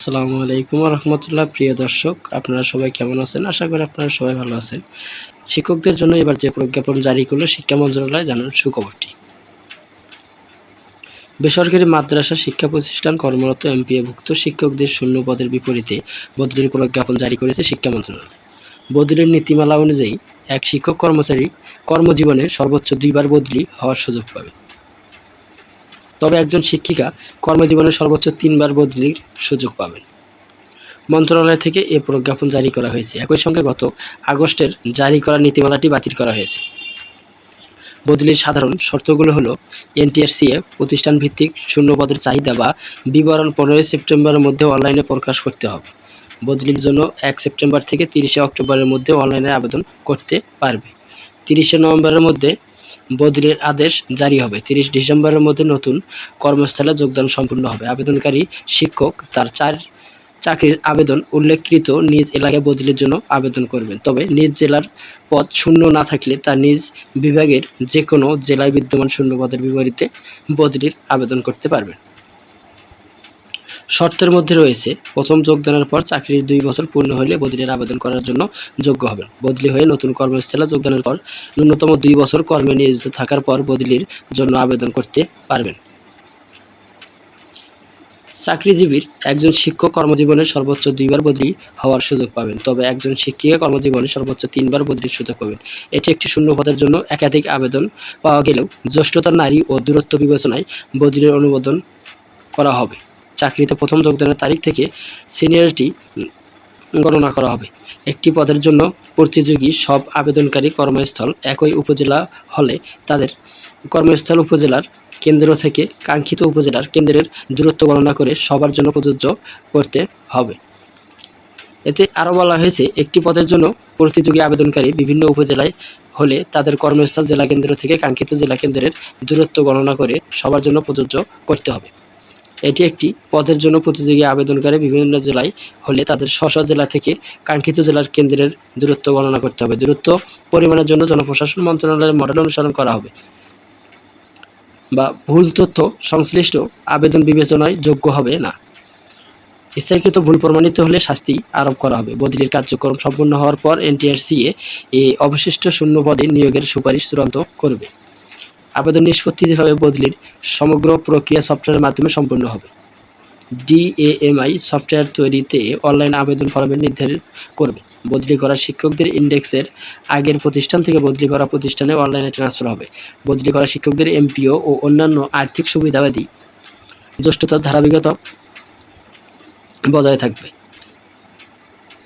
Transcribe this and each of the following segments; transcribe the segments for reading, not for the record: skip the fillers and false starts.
আসসালামু আলাইকুম রহমতুল্লাহ। প্রিয় দর্শক, আপনারা সবাই কেমন আছেন? আশা করি আপনারা সবাই ভালো আছেন। শিক্ষকদের জন্য এবার যে প্রজ্ঞাপন জারি করলো শিক্ষা মন্ত্রণালয়, জানান সুখবরটি। বেসরকারি মাদ্রাসা শিক্ষা প্রতিষ্ঠান কর্মরত এমপিওভুক্ত শিক্ষকদের শূন্য পদের বিপরীতে বদলির প্রজ্ঞাপন জারি করেছে শিক্ষা মন্ত্রণালয়। বদলির নীতিমালা অনুযায়ী এক শিক্ষক কর্মচারী কর্মজীবনে সর্বোচ্চ 2 বার বদলি হওয়ার সুযোগ পাবে। তবে একজন শিক্ষিকা কর্মজীবনে সর্বোচ্চ 3 বার বদলির সুযোগ পাবেন। মন্ত্রণালয় থেকে এ প্রজ্ঞাপন জারি করা হয়েছে। একই সঙ্গে গত আগস্টের জারি করা নীতিমালাটি বাতিল করা হয়েছে। বদলির সাধারণ শর্তগুলো হলো, এনটিআরসিএ প্রতিষ্ঠান ভিত্তিক শূন্য পদের চাহিদা বা বিবরণ 15 সেপ্টেম্বরের মধ্যে অনলাইনে প্রকাশ করতে হবে। বদলির জন্য 1 সেপ্টেম্বর থেকে 30 অক্টোবরের মধ্যে অনলাইনে আবেদন করতে পারবে। 30 নভেম্বরের মধ্যে বদলির আদেশ জারি হবে। 30 ডিসেম্বরের মধ্যে নতুন কর্মস্থলে যোগদান সম্পূর্ণ হবে। আবেদনকারী শিক্ষক তার চাকরির আবেদন উল্লেখকৃত নিজ এলাকায় বদলির জন্য আবেদন করবেন। তবে নিজ জেলার পদ শূন্য না থাকলে তা নিজ বিভাগের যে কোনো জেলায় বিদ্যমান শূন্য পদের বিপরীতে বদলির আবেদন করতে পারবেন। শর্তের মধ্যে রয়েছে, প্রথম যোগদানের পর চাকরির 2 বছর পূর্ণ হলে বদলির আবেদন করার জন্য যোগ্য হবেন। বদলি হয়ে নতুন কর্মস্থলে যোগদানের পর ন্যূনতম 2 বছর কর্মে নিয়োজিত থাকার পর বদলির জন্য আবেদন করতে পারবেন। চাকরিজীবীর একজন শিক্ষক কর্মজীবনে সর্বোচ্চ 2 বার বদলি হওয়ার সুযোগ পাবেন। তবে একজন শিক্ষিকা কর্মজীবনে সর্বোচ্চ 3 বার বদলির সুযোগ পাবেন। এটি একটি শূন্য পদের জন্য একাধিক আবেদন পাওয়া গেলেও জ্যেষ্ঠতা, নারী ও দূরত্ব বিবেচনায় বদলির অনুমোদন করা হবে। চাকরিতে প্রথম যোগদানের তারিখ থেকে সিনিয়রিটি গণনা করা হবে। একটি পদের জন্য প্রতিযোগী সব আবেদনকারী কর্মস্থল একই উপজেলা হলে তাদের কর্মস্থল উপজেলার কেন্দ্র থেকে কাঙ্ক্ষিত উপজেলার কেন্দ্রের দূরত্ব গণনা করে সবার জন্য প্রযোজ্য করতে হবে। এতে আরও বলা হয়েছে, একটি পদের জন্য প্রতিযোগী আবেদনকারী বিভিন্ন উপজেলায় হলে তাদের কর্মস্থল জেলা কেন্দ্র থেকে কাঙ্ক্ষিত জেলা কেন্দ্রের দূরত্ব গণনা করে সবার জন্য প্রযোজ্য করতে হবে। এটি একটি পদের জন্য প্রতিযোগী আবেদনকারী বিভিন্ন জেলায় হলে তাদের স্ব জেলা থেকে কাঙ্ক্ষিত জেলার কেন্দ্রের দূরত্ব গণনা করতে হবে। দূরত্ব পরিমাণের জন্য জনপ্রশাসন মন্ত্রণালয়ের মডেল অনুসরণ করা হবে বা ভুল তথ্য সংশ্লিষ্ট আবেদন বিবেচনায় যোগ্য হবে না। ইচ্ছাকৃত ভুল প্রমাণিত হলে শাস্তি আরোপ করা হবে। বদলির কার্যক্রম সম্পন্ন হওয়ার পর এনটিআরসিএ অবশিষ্ট শূন্য পদে নিয়োগের সুপারিশ চূড়ান্ত করবে। আবেদন নিষ্পত্তি যেভাবে বদলির সমগ্র প্রক্রিয়া সফটওয়্যারের মাধ্যমে সম্পন্ন হবে। ডিএএমআই সফটওয়্যার তৈরিতে অনলাইন আবেদন ফরম্যাট নির্ধারণ করবে। বদলি করা শিক্ষকদের ইন্ডেক্সের আগের প্রতিষ্ঠান থেকে বদলি করা প্রতিষ্ঠানে অনলাইনে ট্রান্সফার হবে। বদলি করা শিক্ষকদের এমপিও ও অন্যান্য আর্থিক সুবিধাবাদী জ্যেষ্ঠতার ধারাবাহিকতা বজায় থাকবে।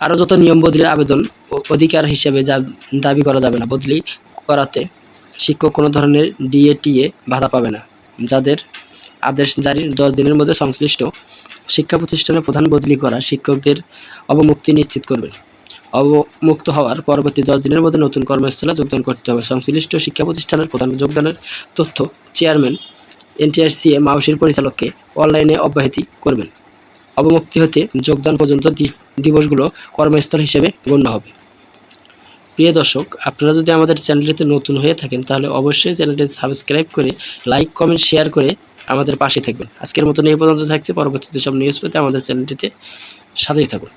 আরও যত নিয়ম, বদলির আবেদন অধিকার হিসেবে দাবি করা যাবে না। বদলি করাতে শিক্ষক কোনো ধরনের ডিএটিএ ভাতা পাবে না। যাদের আদেশ জারির 10 দিনের মধ্যে সংশ্লিষ্ট শিক্ষা প্রতিষ্ঠানে প্রধান বদলি করা শিক্ষকদের অবমুক্তি নিশ্চিত করবেন। অবমুক্ত হওয়ার পরবর্তী 10 দিনের মধ্যে নতুন কর্মস্থলে যোগদান করতে হবে। সংশ্লিষ্ট শিক্ষা প্রতিষ্ঠানের প্রধান যোগদানের তথ্য চেয়ারম্যান এনটিআরসিএ মাউসির পরিচালককে অনলাইনে অব্যাহতি করবেন। অবমুক্তি হতে যোগদান পর্যন্ত দিবসগুলো কর্মস্থল হিসেবে গণ্য হবে। প্রিয় দর্শক, আপনারা যদি আমাদের চ্যানেলটিতে নতুন হয়ে থাকেন তাহলে অবশ্যই চ্যানেলটি সাবস্ক্রাইব করে লাইক, কমেন্ট, শেয়ার করে আমাদের পাশে থাকবেন। আজকের মতন এই পর্যন্ত থাকছে। পরবর্তীতে সব নিউজ পেতে আমাদের চ্যানেলটিতে সাথেই থাকুন।